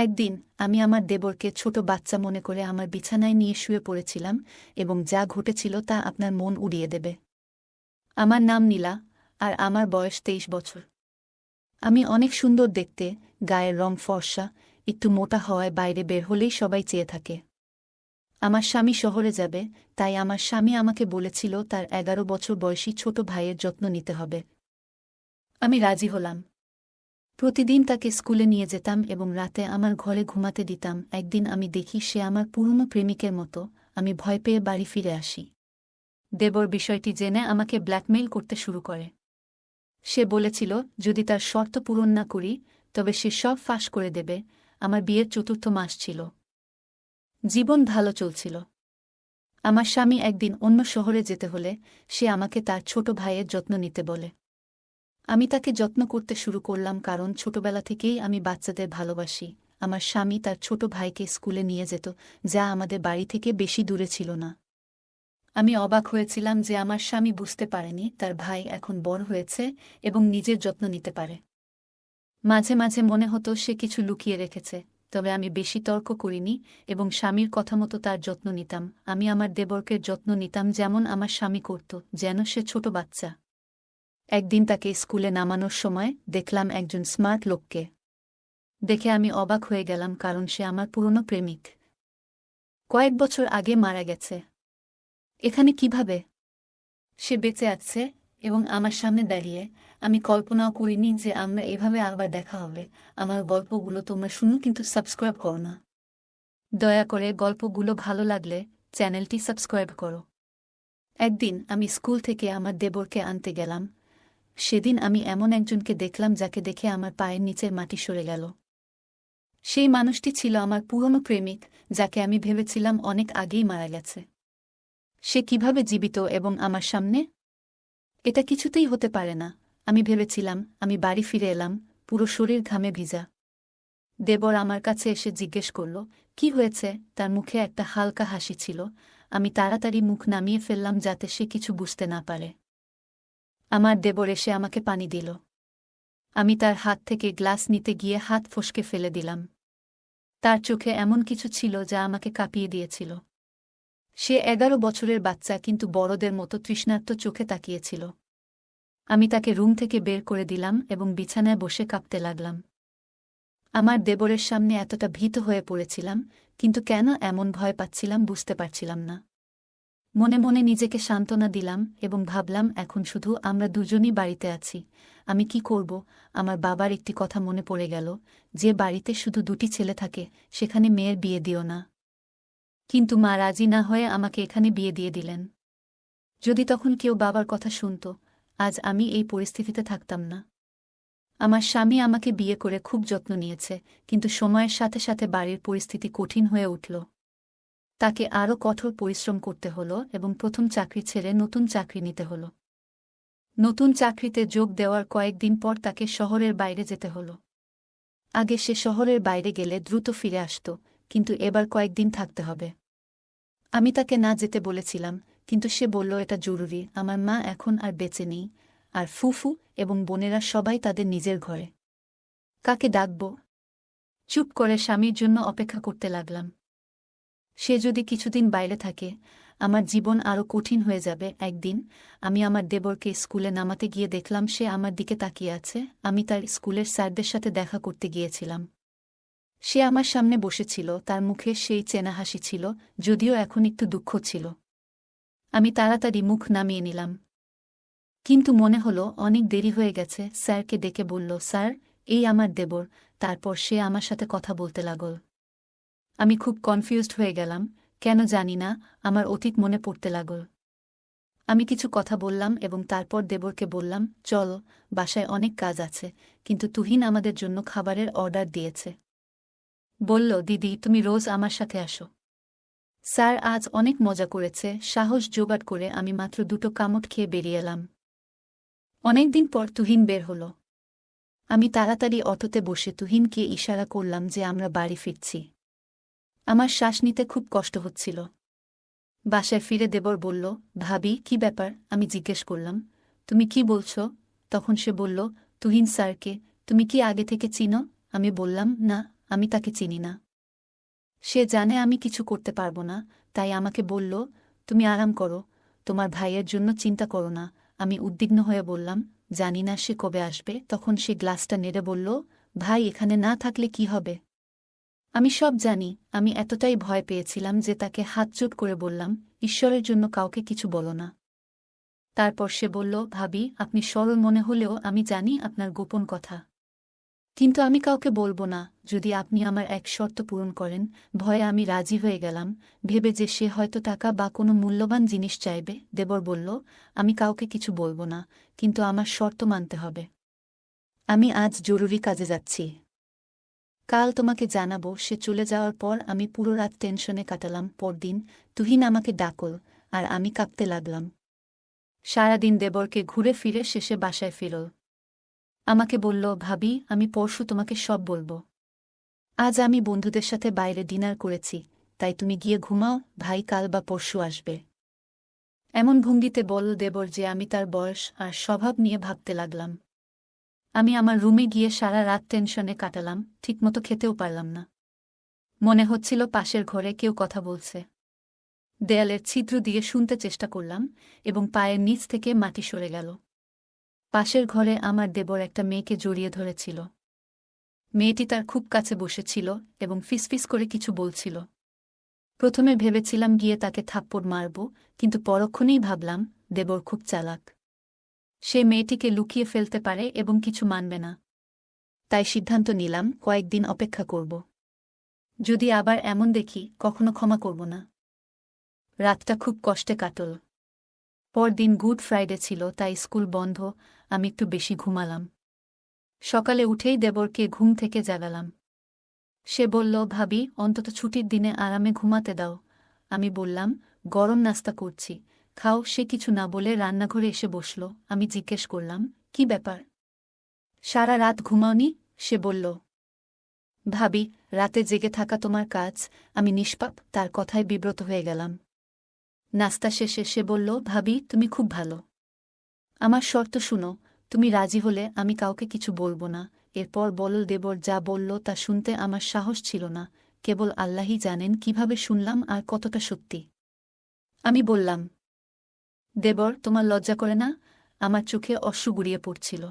একদিন আমি আমার দেবরকে ছোট বাচ্চা মনে করে আমার বিছানায় নিয়ে শুয়ে পড়েছিলাম এবং যা ঘটেছিল তা আপনার মন উড়িয়ে দেবে। আমার নাম নীলা, আর আমার বয়স 23 বছর। আমি অনেক সুন্দর দেখতে, গায়ের রং ফর্সা, একটু মোটা হওয়ায় বাইরে বের হলেই সবাই চেয়ে থাকে। আমার স্বামী শহরে যাবে, তাই আমার স্বামী আমাকে বলেছিল তার 11 বছর বয়সী ছোট ভাইয়ের যত্ন নিতে হবে। আমি রাজি হলাম। প্রতিদিন তাকে স্কুলে নিয়ে যেতাম এবং রাতে আমার ঘরে ঘুমাতে দিতাম। একদিন আমি দেখি সে আমার পুরনো প্রেমিকের মতো। আমি ভয় পেয়ে বাড়ি ফিরে আসি। দেবর বিষয়টি জেনে আমাকে ব্ল্যাকমেইল করতে শুরু করে। সে বলেছিল যদি তার শর্ত পূরণ না করি তবে সে সব ফাঁস করে দেবে। আমার বিয়ের 4র্থ মাস ছিল। জীবন ভালো চলছিল। আমার স্বামী একদিন অন্য শহরে যেতে হলে সে আমাকে তার ছোট ভাইয়ের যত্ন নিতে বলে। আমি তাকে যত্ন করতে শুরু করলাম কারণ ছোটবেলা থেকেই আমি বাচ্চাদের ভালোবাসি। আমার স্বামী তার ছোট ভাইকে স্কুলে নিয়ে যেত, যা আমাদের বাড়ি থেকে বেশি দূরে ছিল না। আমি অবাক হয়েছিলাম যে আমার স্বামী বুঝতে পারেনি তার ভাই এখন বড় হয়েছে এবং নিজের যত্ন নিতে পারে। মাঝে মাঝে মনে হতো সে কিছু লুকিয়ে রেখেছে, তবে আমি বেশি তর্ক করিনি এবং স্বামীর কথা মতো তার যত্ন নিতাম। আমি আমার দেবরকে যত্ন নিতাম যেমন আমার স্বামী করত, যেন সে ছোট বাচ্চা। একদিন তাকে স্কুলে নামানোর সময় দেখলাম একজন স্মার্ট লোককে। দেখে আমি অবাক হয়ে গেলাম কারণ সে আমার পুরনো প্রেমিক। কয়েক বছর আগে মারা গেছে। এখানে কিভাবে সে বেঁচে আছে এবং আমার সামনে দাঁড়িয়ে? আমি কল্পনাও করিনি যে আমরা এভাবে আবার দেখা হবে। আমার গল্পগুলো তোমরা শুনো, কিন্তু সাবস্ক্রাইব করো না। দয়া করে গল্পগুলো ভালো লাগলে চ্যানেলটি সাবস্ক্রাইব করো। একদিন আমি স্কুল থেকে আমার দেবরকে আনতে গেলাম। সেদিন আমি এমন একজনকে দেখলাম যাকে দেখে আমার পায়ের নিচের মাটি সরে গেল। সেই মানুষটি ছিল আমার পুরনো প্রেমিক, যাকে আমি ভেবেছিলাম অনেক আগেই মারা গেছে। সে কিভাবে জীবিত এবং আমার সামনে? এটা কিছুতেই হতে পারে না, আমি ভেবেছিলাম। আমি বাড়ি ফিরে এলাম, পুরো শরীর ঘামে ভিজা। দেবর আমার কাছে এসে জিজ্ঞেস করল, কি হয়েছে? তার মুখে একটা হালকা হাসি ছিল। আমি তাড়াতাড়ি মুখ নামিয়ে ফেললাম যাতে সে কিছু বুঝতে না পারে। আমার দেবর এসে আমাকে পানি দিল। আমি তার হাত থেকে গ্লাস নিতে গিয়ে হাত ফসকে ফেলে দিলাম। তার চোখে এমন কিছু ছিল যা আমাকে কাঁপিয়ে দিয়েছিল। সে 11 বছরের বাচ্চা, কিন্তু বড়দের মতো তৃষ্ণার্ত চোখে তাকিয়েছিল। আমি তাকে রুম থেকে বের করে দিলাম এবং বিছানায় বসে কাঁপতে লাগলাম। আমার দেবরের সামনে এতটা ভীত হয়ে পড়েছিলাম, কিন্তু কেন এমন ভয় পাচ্ছিলাম বুঝতে পারছিলাম না। মনে মনে নিজেকে সান্ত্বনা দিলাম এবং ভাবলাম এখন শুধু আমরা দুজনই বাড়িতে আছি। আমি কি করব? আমার বাবার একটি কথা মনে পড়ে গেল, যে বাড়িতে শুধু 2টি ছেলে থাকে সেখানে মেয়ের বিয়ে দিও না। কিন্তু মা রাজি না হয়ে আমাকে এখানে বিয়ে দিয়ে দিলেন। যদি তখন কেউ বাবার কথা শুনত, আজ আমি এই পরিস্থিতিতে থাকতাম না। আমার স্বামী আমাকে বিয়ে করে খুব যত্ন নিয়েছে, কিন্তু সময়ের সাথে সাথে বাড়ির পরিস্থিতি কঠিন হয়ে উঠল। তাকে আরও কঠোর পরিশ্রম করতে হলো এবং প্রথম চাকরি ছেড়ে নতুন চাকরি নিতে হলো। নতুন চাকরিতে যোগ দেওয়ার কয়েকদিন পর তাকে শহরের বাইরে যেতে হলো। আগে সে শহরের বাইরে গেলে দ্রুত ফিরে আসত, কিন্তু এবার কয়েকদিন থাকতে হবে। আমি তাকে না যেতে বলেছিলাম, কিন্তু সে বলল এটা জরুরি। আমার মা এখন আর বেঁচে নেই, আর ফুফু এবং বোনেরা সবাই তাদের নিজের ঘরে। কাকে ডাকব? চুপ করে স্বামীর জন্য অপেক্ষা করতে লাগলাম। সে যদি কিছুদিন বাইরে থাকে, আমার জীবন আরও কঠিন হয়ে যাবে। একদিন আমি আমার দেবরকে স্কুলে নামাতে গিয়ে দেখলাম সে আমার দিকে তাকিয়ে আছে। আমি তার স্কুলের স্যারদের সাথে দেখা করতে গিয়েছিলাম। সে আমার সামনে বসেছিল, তার মুখে সেই চেনা হাসি ছিল, যদিও এখন একটু দুঃখ ছিল। আমি তাড়াতাড়ি মুখ নামিয়ে নিলাম, কিন্তু মনে হলো অনেক দেরি হয়ে গেছে। স্যারকে ডেকে বলল, স্যার, এই আমার দেবর। তারপর সে আমার সাথে কথা বলতে লাগল। আমি খুব কনফিউজড হয়ে গেলাম, কেন জানি না। আমার অতীত মনে পড়তে লাগল। আমি কিছু কথা বললাম এবং তারপর দেবরকে বললাম, চল, বাসায় অনেক কাজ আছে, কিন্তু তুহিন আমাদের জন্য খাবারের অর্ডার দিয়েছে। বলল, দিদি তুমি রোজ আমার সাথে আসো। স্যার আজ অনেক মজা করেছে। সাহস জোগাড় করে আমি মাত্র 2টো কামড় খেয়ে বেরিয়ে এলাম। অনেকদিন পর তুহিন বের হল। আমি তাড়াতাড়ি অটোতে বসে তুহিনকে ইশারা করলাম যে আমরা বাড়ি ফিরছি। আমার শ্বাস নিতে খুব কষ্ট হচ্ছিল। বাসায় ফিরে দেবর বলল, ভাবি কি ব্যাপার? আমি জিজ্ঞেস করলাম, তুমি কি বলছ? তখন সে বলল, তুহিন স্যারকে তুমি কি আগে থেকে চিনো? আমি বললাম, না, আমি তাকে চিনি না। সে জানে আমি কিছু করতে পারব না, তাই আমাকে বলল, তুমি আরাম করো, তোমার ভাইয়ের জন্য চিন্তা করো না। আমি উদ্বিগ্ন হয়ে বললাম, জানি না সে কবে আসবে। তখন সে গ্লাসটা নেড়ে বলল, ভাই এখানে না থাকলে কি হবে? আমি সব জানি। আমি এতটাই ভয় পেয়েছিলাম যে তাকে হাতজোড় করে বললাম, ঈশ্বরের জন্য কাউকে কিছু বলো না। তারপর সে বলল, ভাবি আপনি সরল মনে হলেও আমি জানি আপনার গোপন কথা। কিন্তু আমি কাউকে বলবো না, যদি আপনি আমার এক শর্ত পূরণ করেন। ভয়ে আমি রাজি হয়ে গেলাম, ভেবে যে সে হয়তো টাকা বা কোনো মূল্যবান জিনিস চাইবে। দেবর বলল, আমি কাউকে কিছু বলবো না, কিন্তু আমার শর্ত মানতে হবে। আমি আজ জরুরি কাজে যাচ্ছি, কাল তোমাকে জানাবো। সে চলে যাওয়ার পর আমি পুরো রাত টেনশনে কাটালাম। পরদিন তুহিন আমাকে ডাকল, আর আমি কাঁপতে লাগলাম। সারাদিন দেবরকে ঘুরে ফিরে শেষে বাসায় ফিরল। আমাকে বলল, ভাবি আমি পরশু তোমাকে সব বলবো। আজ আমি বন্ধুদের সাথে বাইরে ডিনার করেছি, তাই তুমি গিয়ে ঘুমাও, ভাই কাল বা পরশু আসবে। এমন ভঙ্গিতে বলল দেবর যে আমি তার বয়স আর স্বভাব নিয়ে ভাবতে লাগলাম। আমি আমার রুমে গিয়ে সারা রাত টেনশনে কাটালাম, ঠিকমতো খেতেও পারলাম না। মনে হচ্ছিল পাশের ঘরে কেউ কথা বলছে। দেয়ালের ছিদ্র দিয়ে শুনতে চেষ্টা করলাম, এবং পায়ের নিচ থেকে মাটি সরে গেল। পাশের ঘরে আমার দেবর একটা মেয়েকে জড়িয়ে ধরেছিল। মেয়েটি তার খুব কাছে বসেছিল এবং ফিসফিস করে কিছু বলছিল। প্রথমে ভেবেছিলাম গিয়ে তাকে থাপ্পড় মারব, কিন্তু পরক্ষণেই ভাবলাম, দেবর খুব চালাক। সে মেয়েটিকে লুকিয়ে ফেলতে পারে এবং কিছু মানবে না। তাই সিদ্ধান্ত নিলাম কয়েকদিন অপেক্ষা করব। যদি আবার এমন দেখি, কখনো ক্ষমা করব না। রাতটা খুব কষ্টে কাটল। পরদিন গুড ফ্রাইডে ছিল, তাই স্কুল বন্ধ। আমি একটু বেশি ঘুমালাম। সকালে উঠেই দেবরকে ঘুম থেকে জাগালাম। সে বলল, ভাবি অন্তত ছুটির দিনে আরামে ঘুমাতে দাও। আমি বললাম, গরম নাস্তা করছি, খাও। সে কিছু না বলে রান্নাঘরে এসে বসল। আমি জিজ্ঞেস করলাম, কি ব্যাপার? সারা রাত ঘুমাওনি? সে বলল, ভাবি রাতে জেগে থাকা তোমার কাজ। আমি নিষ্পাপ। তার কথায় বিব্রত হয়ে গেলাম। নাস্তা শেষে সে বলল, ভাবি তুমি খুব ভালো। আমার শর্ত শুনো, তুমি রাজি হলে আমি কাউকে কিছু বলবো না। এরপর বলল দেবর যা বলল তা শুনতে আমার সাহস ছিল না। কেবল আল্লাহই জানেন কিভাবে শুনলাম আর কতটা সত্যি। আমি বললাম, দেবর তোমার লজ্জা করে না? আমার চোখে অশ্রু গড়িয়ে পড়ছিল।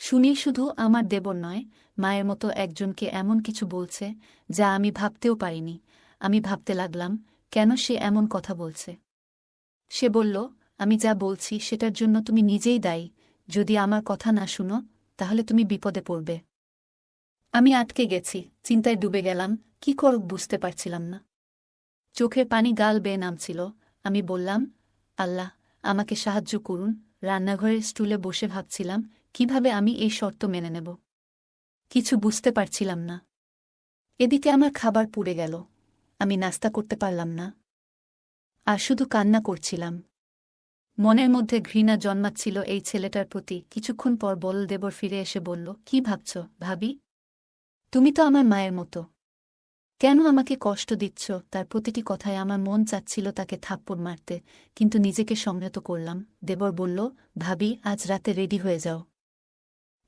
শুনি শুধু আমার দেবর নয়, মায়ের মতো একজনকে এমন কিছু বলছে যা আমি ভাবতেও পারিনি। আমি ভাবতে লাগলাম, কেন সে এমন কথা বলছে। সে বলল, আমি যা বলছি সেটার জন্য তুমি নিজেই দায়ী। যদি আমার কথা না শুনো, তাহলে তুমি বিপদে পড়বে। আমি আটকে গেছি, চিন্তায় ডুবে গেলাম। কি করব বুঝতে পারছিলাম না। চোখের পানি গাল বেয়ে নামছিল। আমি বললাম, আল্লাহ আমাকে সাহায্য করুন। রান্নাঘরের স্টুলে বসে ভাবছিলাম, কিভাবে আমি এই শর্ত মেনে নেব। কিছু বুঝতে পারছিলাম না। এদিকে আমার খাবার পুড়ে গেল। আমি নাস্তা করতে পারলাম না, আর শুধু কান্না করছিলাম। মনের মধ্যে ঘৃণা জন্মাচ্ছিল এই ছেলেটার প্রতি। কিছুক্ষণ পর বলদেবর ফিরে এসে বলল, কি ভাবছ ভাবি? তুমি তো আমার মায়ের মতো, কেন আমাকে কষ্ট দিচ্ছ? তার প্রতিটি কথায় আমার মন চাচ্ছিল তাকে থাপ্পড় মারতে, কিন্তু নিজেকে সংযত করলাম। দেবর বলল, ভাবি আজ রাতে রেডি হয়ে যাও।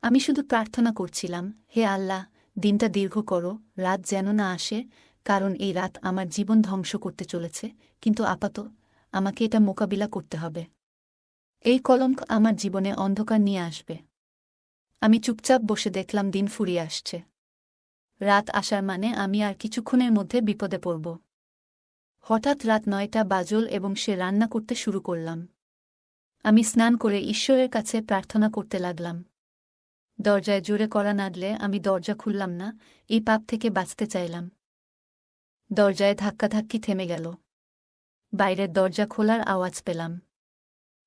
আমি শুধু প্রার্থনা করছিলাম, হে আল্লাহ, দিনটা দীর্ঘ করো, রাত যেন না আসে, কারণ এই রাত আমার জীবন ধ্বংস করতে চলেছে। কিন্তু আপাতত আমাকে এটা মোকাবিলা করতে হবে। এই কলঙ্ক আমার জীবনে অন্ধকার নিয়ে আসবে। আমি চুপচাপ বসে দেখলাম দিন ফুরিয়ে আসছে। রাত আসার মানে আমি আর কিছুক্ষণের মধ্যে বিপদে পড়ব। হঠাৎ রাত 9টা বাজল এবং সে রান্না করতে শুরু করলাম। আমি স্নান করে ঈশ্বরের কাছে প্রার্থনা করতে লাগলাম। দরজায় জোরে কড়া নাড়লে আমি দরজা খুললাম না। এই পাপ থেকে বাঁচতে চাইলাম। দরজায় ধাক্কাধাক্কি থেমে গেল। বাইরের দরজা খোলার আওয়াজ পেলাম।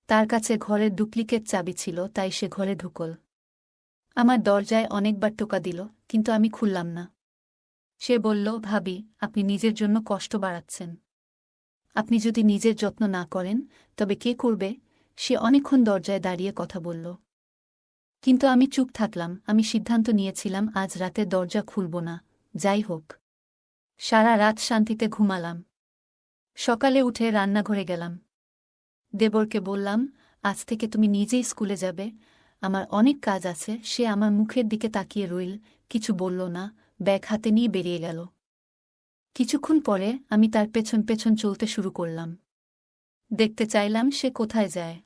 তার কাছে ঘরের ডুপ্লিকেট চাবি ছিল, তাই সে ঘরে ঢুকল। আমার দরজায় অনেকবার টোকা দিল, কিন্তু আমি খুললাম না। সে বলল, ভাবি আপনি নিজের জন্য কষ্ট বাড়াচ্ছেন। আপনি যদি নিজের যত্ন না করেন, তবে কে করবে? সে অনেকক্ষণ দরজায় দাঁড়িয়ে কথা বলল, কিন্তু আমি চুপ থাকলাম। আমি সিদ্ধান্ত নিয়েছিলাম আজ রাতে দরজা খুলব না, যাই হোক। সারা রাত শান্তিতে ঘুমালাম। সকালে উঠে রান্নাঘরে গেলাম। দেবরকে বললাম, আজ থেকে তুমি নিজেই স্কুলে যাবে, আমার অনেক কাজ আছে। সে আমার মুখের দিকে তাকিয়ে রইল, কিছু বলল না। ব্যাগ হাতে নিয়ে বেরিয়ে গেল। কিছুক্ষণ পরে আমি তার পেছন পেছন চলতে শুরু করলাম। দেখতে চাইলাম সে কোথায় যায়।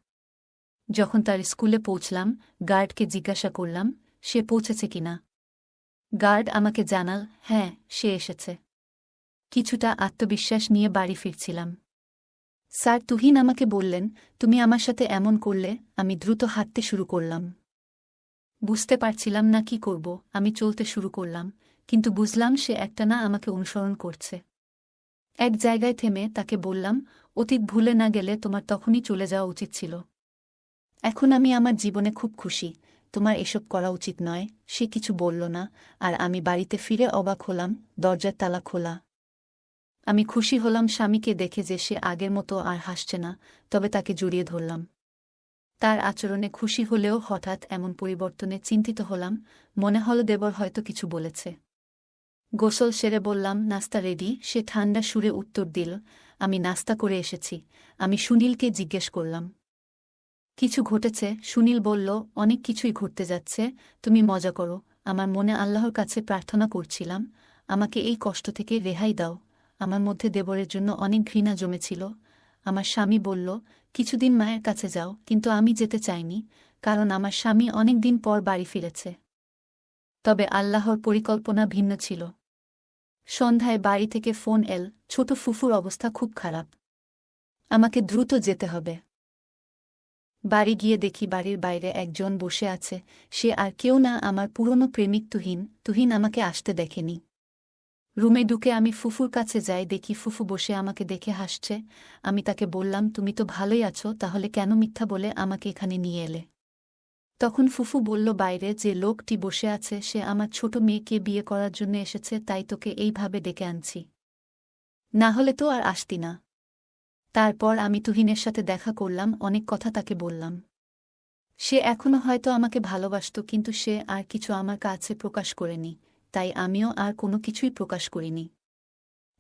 যখন তার স্কুলে পৌঁছলাম, গার্ডকে জিজ্ঞাসা করলাম সে পৌঁছেছে কিনা। গার্ড আমাকে জানাল, হ্যাঁ, সে এসেছে। কিছুটা আত্মবিশ্বাস নিয়ে বাড়ি ফিরছিলাম। স্যার তুহিন আমাকে বললেন, তুমি আমার সাথে এমন করলে। আমি দ্রুত হাঁটতে শুরু করলাম। বুঝতে পারছিলাম না কি করব। আমি চলতে শুরু করলাম, কিন্তু বুঝলাম সে একটানা আমাকে অনুসরণ করছে। এক জায়গায় থেমে তাকে বললাম, অতীত ভুলে না গেলে তোমার তখনই চলে যাওয়া উচিত ছিল। এখন আমি আমার জীবনে খুব খুশি। তোমার এসব করা উচিত নয়। সে কিছু বলল না, আর আমি বাড়িতে ফিরে অবাক হলাম, দরজার তালা খোলা। আমি খুশি হলাম স্বামীকে দেখে যে সে আগের মতো আর হাসছে না, তবে তাকে জড়িয়ে ধরলাম। তার আচরণে খুশি হলেও হঠাৎ এমন পরিবর্তনে চিন্তিত হলাম। মনে হল দেবর হয়তো কিছু বলেছে। গোসল সেরে বললাম, নাস্তা রেডি। সে ঠান্ডা সুরে উত্তর দিল, আমি নাস্তা করে এসেছি। আমি সুনীলকে জিজ্ঞেস করলাম, কিছু ঘটেছে? সুনীল বলল, অনেক কিছুই ঘটতে যাচ্ছে। তুমি মজা করো। আমার মনে আল্লাহর কাছে প্রার্থনা করছিলাম, আমাকে এই কষ্ট থেকে রেহাই দাও। আমার মধ্যে দেবরের জন্য অনেক ঘৃণা জমেছিল। আমার স্বামী বলল, কিছুদিন মায়ের কাছে যাও, কিন্তু আমি যেতে চাইনি, কারণ আমার স্বামী অনেক দিন পর বাড়ি ফিরেছে। তবে আল্লাহর পরিকল্পনা ভিন্ন ছিল। সন্ধ্যায় বাড়ি থেকে ফোন এল, ছোট ফুফুর অবস্থা খুব খারাপ। আমাকে দ্রুত যেতে হবে। বাড়ি গিয়ে দেখি বাড়ির বাইরে একজন বসে আছে। সে আর কেউ না, আমার পুরনো প্রেমিক তুহিন। তুহিন আমাকে আসতে দেখেনি। রুমে ঢুকে আমি ফুফুর কাছে যাই, দেখি ফুফু বসে আমাকে দেখে হাসছে। আমি তাকে বললাম, তুমি তো ভালোই আছো, তাহলে কেন মিথ্যা বলে আমাকে এখানে নিয়ে এলে? তখন ফুফু বলল, বাইরে যে লোকটি বসে আছে সে আমার ছোট মেয়েকে বিয়ে করার জন্য এসেছে, তাই তোকে এইভাবে ডেকে আনছি। না হলে তো আর আসতি না। তারপর আমি তুহিনের সাথে দেখা করলাম, অনেক কথা তাকে বললাম। সে এখনো হয়তো আমাকে ভালোবাসত, কিন্তু সে আর কিছু আমার কাছে প্রকাশ করেনি, তাই আমিও আর কোনো কিছুই প্রকাশ করিনি।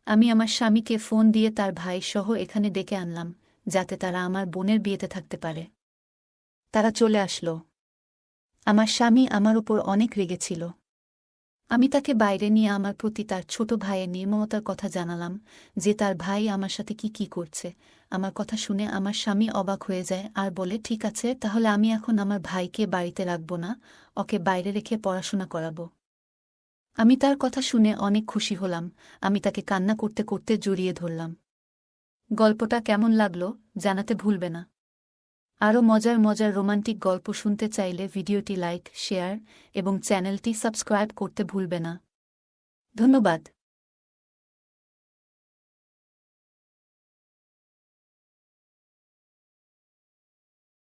আমি আমার স্বামীকে ফোন দিয়ে তার ভাই সহ এখানে ডেকে আনলাম, যাতে তারা আমার বোনের বিয়েতে থাকতে পারে। তারা চলে আসলো। আমার স্বামী আমার উপর অনেক রেগেছিল। আমি তাকে বাইরে নিয়ে আমার প্রতি তার ছোট ভাইয়ের নির্মমতার কথা জানালাম, যে তার ভাই আমার সাথে কি কি করছে। আমার কথা শুনে আমার স্বামী অবাক হয়ে যায় আর বলে, ঠিক আছে, তাহলে আমি এখন আমার ভাইকে বাড়িতে রাখব না, ওকে বাইরে রেখে পড়াশোনা করাব। আমি তার কথা শুনে অনেক খুশি হলাম। আমি তাকে কান্না করতে করতে জড়িয়ে ধরলাম। গল্পটা কেমন লাগলো জানাতে ভুলবে না। আরও মজার মজার রোমান্টিক গল্প শুনতে চাইলে ভিডিওটি লাইক, শেয়ার এবং চ্যানেলটি সাবস্ক্রাইব করতে ভুলবে না। ধন্যবাদ।